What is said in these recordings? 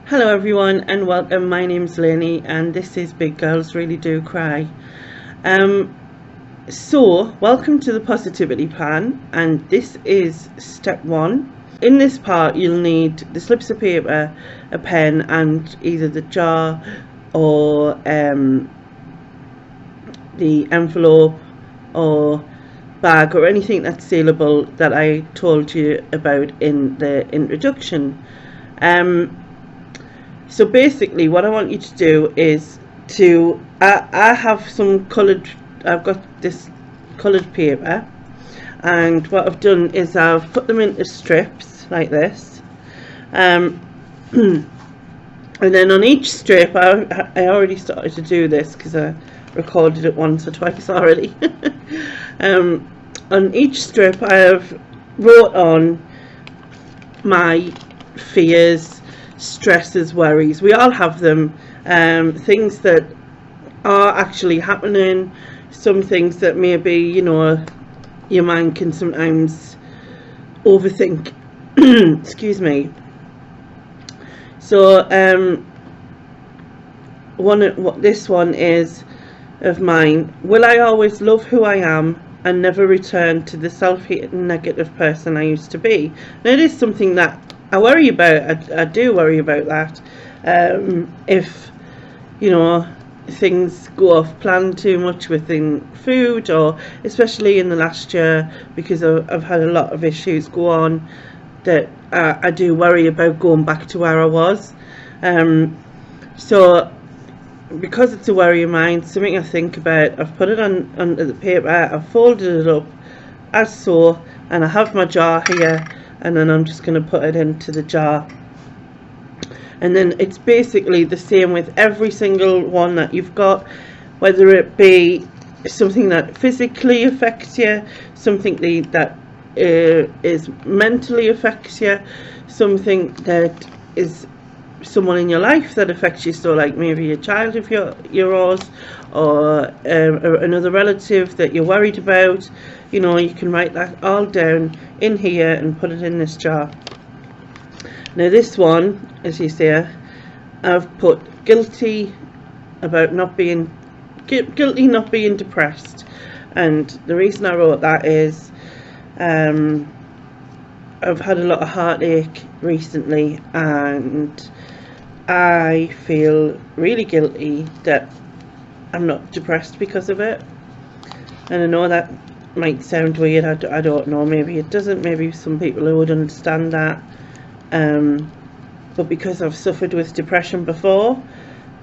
Hello everyone and welcome. My name's Lainey and this is Big Girls Really Do Cry. Welcome to the Positivity Plan, and this is step 1. In this part you'll need the slips of paper, a pen and either the jar or the envelope or bag or anything that's sealable that I told you about in the introduction. So basically what I want you to do is I have some I've got this coloured paper, and what I've done is I've put them into strips like this, and then on each strip, I already started to do this because I recorded it once or twice already. On each strip I have wrote on my fears, stresses, worries. We all have them. Things that are actually happening, some things that maybe your mind can sometimes overthink. Excuse me. So this one is of mine. Will I always love who I am and never return to the self-hating negative person I used to be? Now it is something that I worry about. I do worry about that. If things go off plan too much within food, or especially in the last year, because I've had a lot of issues go on, that I do worry about going back to where I was. So because it's a worry of mine, something I think about, I've put it onto the paper, I've folded it up as so, and I have my jar here, and then I'm just going to put it into the jar. And then it's basically the same with every single one that you've got, whether it be something that physically affects you, something that is mentally affects you, something that is someone in your life that affects you, so like maybe a child of yours, or another relative that you're worried about. You can write that all down in here and put it in this jar. Now this one, as you see, I've put guilty about not being depressed, and the reason I wrote that is I've had a lot of heartache recently, and I feel really guilty that I'm not depressed because of it. And I know that might sound weird, I don't know, maybe it doesn't, maybe some people would understand that, but because I've suffered with depression before,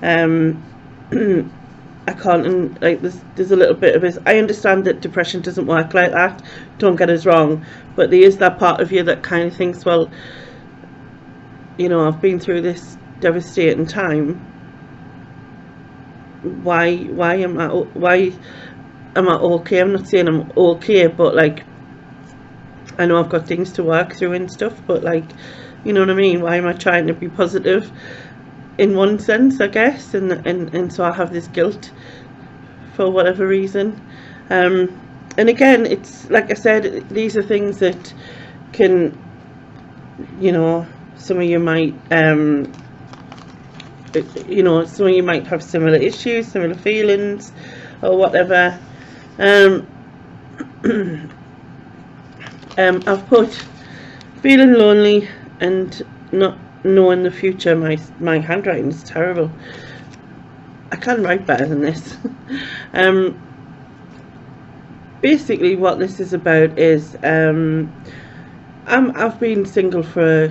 I can't, like, there's a little bit of this. I understand that depression doesn't work like that, don't get us wrong, but there is that part of you that kind of thinks, well, I've been through this devastating time, why am I okay? I'm not saying I'm okay, but like, I know I've got things to work through and stuff, but like, you know what I mean, why am I trying to be positive in one sense, I guess, and so I have this guilt for whatever reason. And again, it's like I said, these are things that can, some of you might some of you might have similar issues, similar feelings, or whatever. I've put feeling lonely and not knowing the future. My handwriting is terrible. I can write better than this. Basically what this is about is I've been single for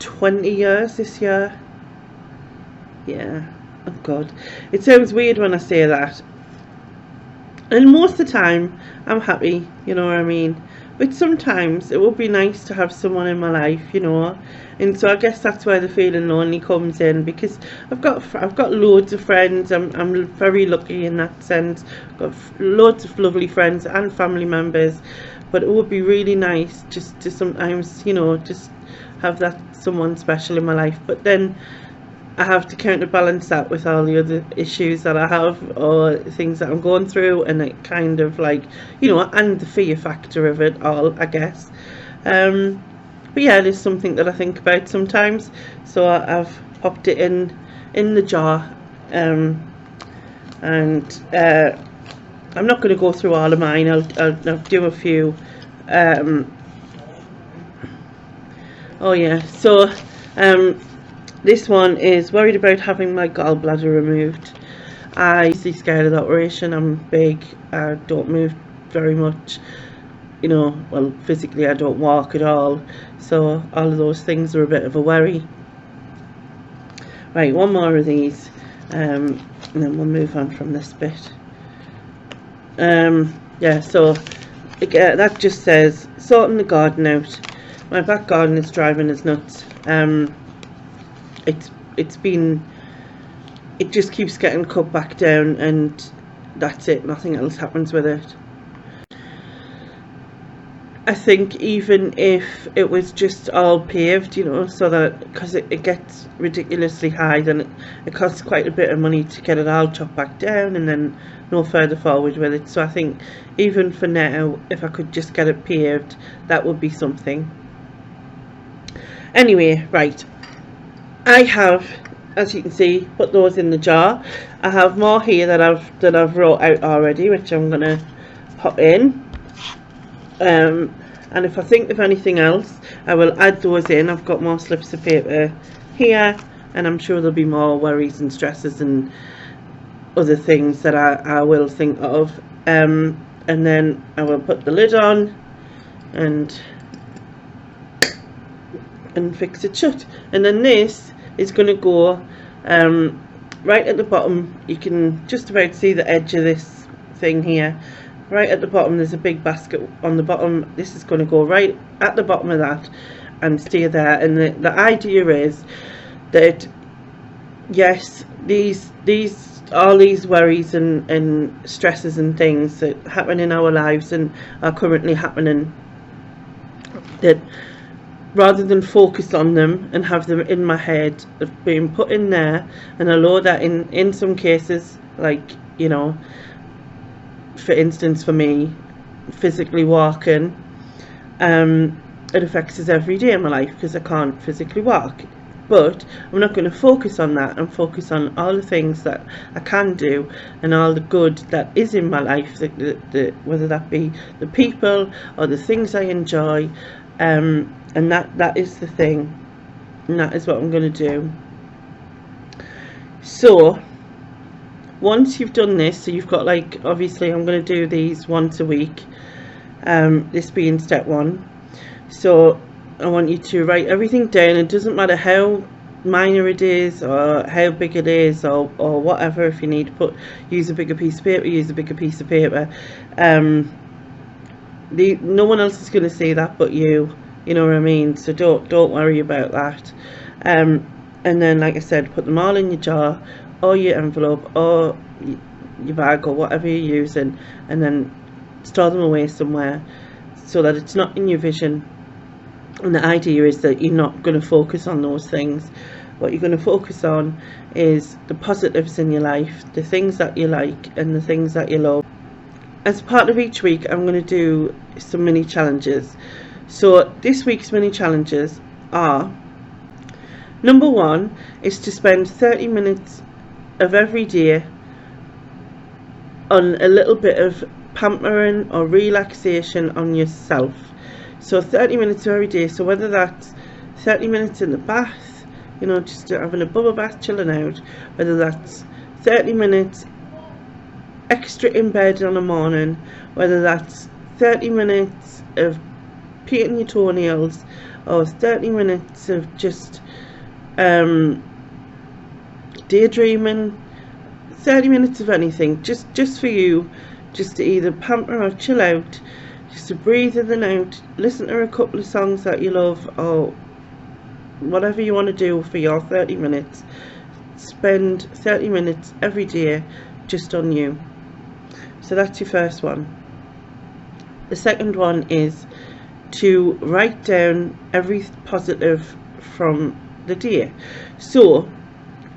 20 years this year. Yeah, oh god, it sounds weird when I say that, and most of the time I'm happy, you know what I mean, but sometimes it would be nice to have someone in my life, and so I guess that's where the feeling lonely comes in, because I've got loads of friends. I'm very lucky in that sense. I've got loads of lovely friends and family members, but it would be really nice just to sometimes just have that someone special in my life. But then I have to counterbalance that with all the other issues that I have, or things that I'm going through, and it kind of like, and the fear factor of it all, I guess. But yeah, it is something that I think about sometimes, so I've popped it in the jar. And I'm not going to go through all of mine. I'll do a few. Oh yeah, so this one is worried about having my gallbladder removed. I'm usually scared of the operation. I'm big, I don't move very much, you know, well, physically I don't walk at all, so all of those things are a bit of a worry. Right, one more of these, and then we'll move on from this bit. Yeah, so that just says sorting the garden out. My back garden is driving us nuts. It just keeps getting cut back down, and that's it. Nothing else happens with it. I think even if it was just all paved, you know, so that, because it gets ridiculously high, then it costs quite a bit of money to get it all chopped back down and then no further forward with it. So I think even for now, if I could just get it paved, that would be something. Anyway, right, I have, as you can see, put those in the jar. I have more here that I've wrote out already, which I'm gonna pop in. And if I think of anything else, I will add those in. I've got more slips of paper here, and I'm sure there'll be more worries and stresses and other things that I will think of. And then I will put the lid on and fix it shut. And then this is going to go right at the bottom. You can just about see the edge of this thing here. Right at the bottom there's a big basket on the bottom. This is going to go right at the bottom of that and stay there. And the idea is that, yes, all these worries and stresses and things that happen in our lives and are currently happening, that rather than focus on them and have them in my head, of being put in there, and allow that in some cases, like, you know, for instance, for me, physically walking, it affects us every day in my life because I can't physically walk. But I'm not going to focus on that and focus on all the things that I can do and all the good that is in my life, whether that be the people or the things I enjoy, and that is the thing, and that is what I'm going to do. So once you've done this, so you've got, like, obviously I'm going to do these once a week, this being step 1. So I want you to write everything down. It doesn't matter how minor it is or how big it is or whatever. If you need to use a bigger piece of paper, use a bigger piece of paper. No one else is going to say that but you know what I mean, so don't worry about that. And then, like I said, put them all in your jar or your envelope or your bag or whatever you're using, and then store them away somewhere so that it's not in your vision. And the idea is that you're not going to focus on those things. What you're going to focus on is the positives in your life, the things that you like and the things that you love. As part of each week, I'm going to do some mini challenges. So this week's mini challenges are: number 1 is to spend 30 minutes of every day on a little bit of pampering or relaxation on yourself. So 30 minutes every day. So whether that's 30 minutes in the bath, you know, just having a bubble bath, chilling out, whether that's 30 minutes extra in bed on a morning, whether that's 30 minutes of painting your toenails, or 30 minutes of just daydreaming, 30 minutes of anything, just for you, just to either pamper or chill out, just to breathe in and out, listen to a couple of songs that you love, or whatever you want to do for your 30 minutes. Spend 30 minutes every day just on you. So that's your first one. The second one is to write down every positive from the day. So,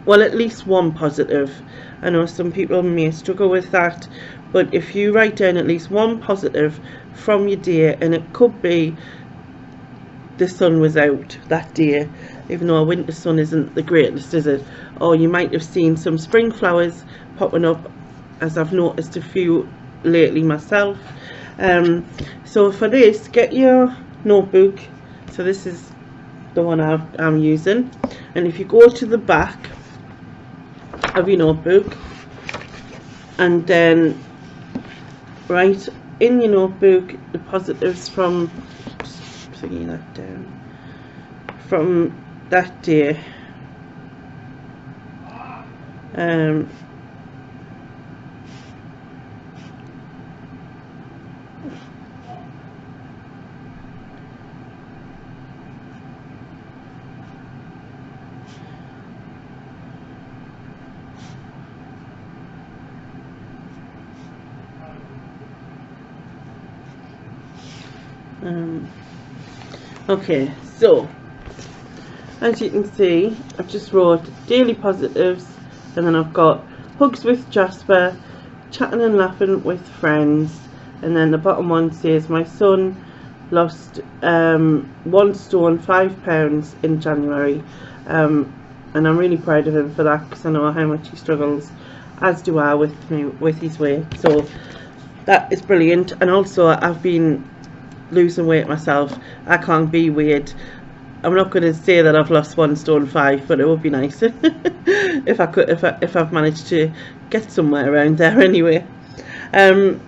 well, at least one positive. I know some people may struggle with that, but if you write down at least one positive from your day, and it could be the sun was out that day, even though a winter sun isn't the greatest, is it? Or you might have seen some spring flowers popping up, as I've noticed a few lately myself. So for this, get your notebook. So this is the one I'm using, and if you go to the back of your notebook, and then write in your notebook the positives from, just bringing that down, from that day. Okay, so as you can see, I've just wrote daily positives, and then I've got hugs with Jasper, chatting and laughing with friends, and then the bottom one says my son lost 1 stone 5 pounds in January, and I'm really proud of him for that, because I know how much he struggles, as do I, with his weight. So that is brilliant. And also, I've been losing weight myself. I can't be weird. I'm not going to say that I've lost 1 stone 5, but it would be nice if I could, if I've managed to get somewhere around there anyway. So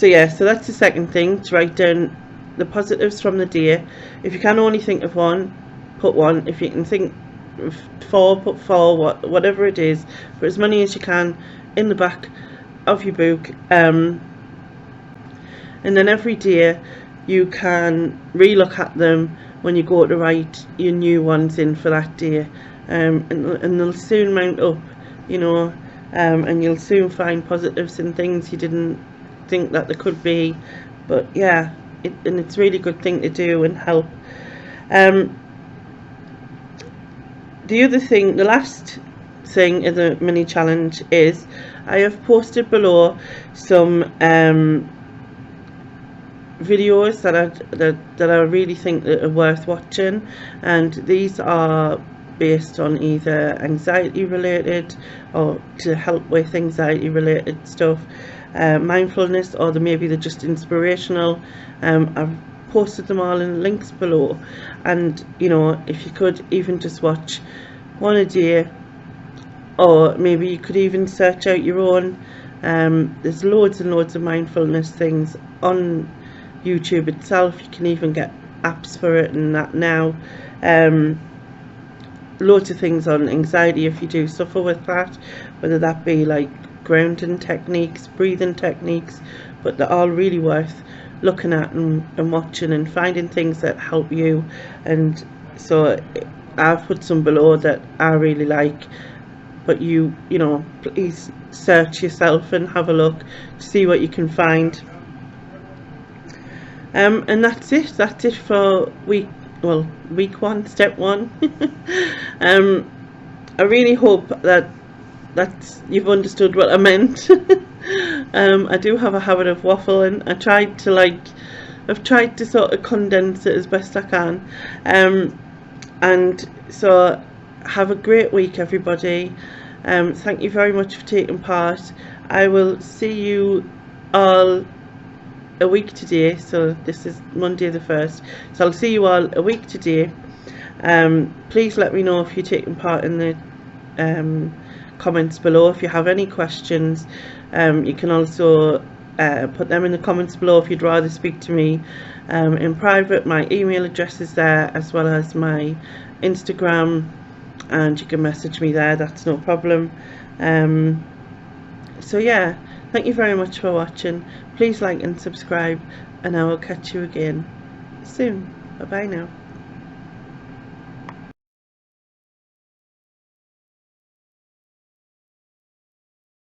yeah, so that's the second thing, to write down the positives from the day. If you can only think of one, put one. If you can think of 4, put 4. Whatever it is, put as many as you can in the back of your book. And then every day you can re-look at them when you go to write your new ones in for that day, and they'll soon mount up, you know, and you'll soon find positives in things you didn't think that there could be. But yeah, and it's a really good thing to do and help. The other thing, the last thing in the mini challenge is, I have posted below some videos that I really think that are worth watching, and these are based on either anxiety related, or to help with anxiety related stuff, mindfulness, or maybe they're just inspirational. I've posted them all in links below, and you know, if you could even just watch one a day, or maybe you could even search out your own. There's loads and loads of mindfulness things on YouTube itself. You can even get apps for it and that now. Loads of things on anxiety if you do suffer with that, whether that be like grounding techniques, breathing techniques, but they're all really worth looking at and watching and finding things that help you. And so I've put some below that I really like, but you know, please search yourself and have a look to see what you can find. And that's it for week 1, step 1. I really hope that you've understood what I meant. I do have a habit of waffling. I've tried to sort of condense it as best I can. And so have a great week, everybody. Thank you very much for taking part. I will see you all a week today. So this is Monday the 1st, so I'll see you all a week today. Please let me know if you're taking part in the comments below. If you have any questions, you can also put them in the comments below. If you'd rather speak to me in private, my email address is there, as well as my Instagram, and you can message me there, that's no problem. So yeah, thank you very much for watching. Please like and subscribe, and I will catch you again soon. Bye bye now.